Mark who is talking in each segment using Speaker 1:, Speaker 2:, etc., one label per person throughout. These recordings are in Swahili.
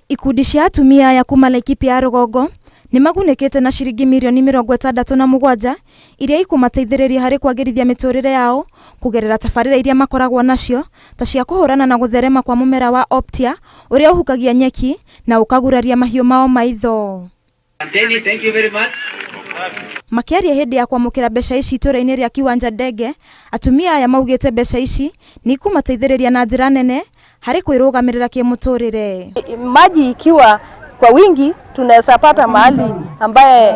Speaker 1: Ikundi cia atumia ya kuuma Laikipia rũgongo nĩ magunĩkĩte na ciringi mirioni 67 iria ikumateithĩrĩria harĩ kwagĩrithia mĩtũrĩre yao kũgerera tabarĩra iria makoragwo nacio ta cia kũhũrana na gũtherema kwa mũmera wa optia ũrĩa ũhukagia nyeki na ũkaguraria mahiũ mao maitho.
Speaker 2: Thank you very much.
Speaker 1: Makĩaria hĩndĩ ya kwamũkĩra mbeca ici itũũra-inĩ rĩa Kiwanja Ndege, atumia aya maugĩte mbeca ici nĩ ikumateithĩrĩria na njĩra nene harĩ kwĩrũgamĩrĩra kĩmũtũrĩre.
Speaker 3: Maji ikiwa kwa wingi tunaweza pata mahali ambaye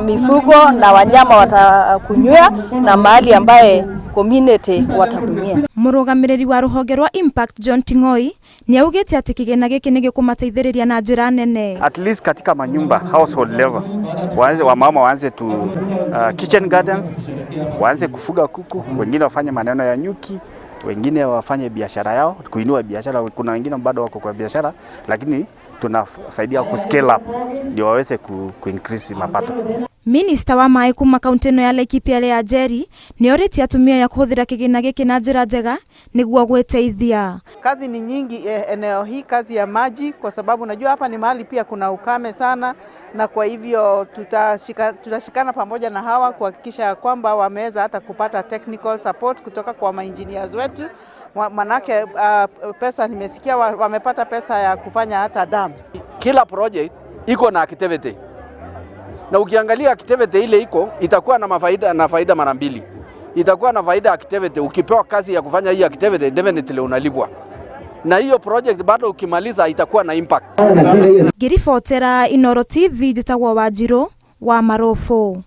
Speaker 3: mifugo na wanyama watakunywia na mahali ambaye community watakunyia.
Speaker 1: Mũrũgamĩrĩri wa rũhonge rwa Impact John Ting'oi nĩ augĩte atĩ kĩgĩna gĩkĩ nĩ gĩkũmateithĩrĩria na njĩra nene.
Speaker 4: At least katika manyumba household level wamama waanze tu kitchen gardens, waanze kufuga kuku, wengine wafanye maneno ya nyuki, wengine wafanye biashara yao, kuinua biashara. Kuna wengine bado wako kwa biashara lakini tunasaidia ku scale up ndio waweze ku increase mapato.
Speaker 1: Minister wa maĩ kuuma kaunti ĩno ya Laikipia ya Njeri nĩ orĩtie atumia ya kũhũthĩra kĩgĩna gĩkĩ na njĩra njega nĩguo gwĩteithia.
Speaker 5: Kazi ni nyingi eneo hii, kazi ya maji, kwa sababu najua hapa ni mahali pia kuna ukame sana, na kwa hivyo tutashikana pamoja na hawa kuhakikisha ya kwamba wameweza hata kupata technical support kutoka kwa maengineers wetu. Manake pesa nimesikia wamepata pesa ya kufanya hata dams.
Speaker 6: Kila project iko na activity. Na ukiangalia activity ile iko itakuwa na faida mara mbili. Itakuwa na faida activity, ukipewa kazi ya kufanya hii activity definitely unalipwa. Na hiyo project bado ukimaliza itakuwa na impact.
Speaker 1: Ngĩribotera Inooro TV njĩtagwo Wanjirũ wa Marũbũ.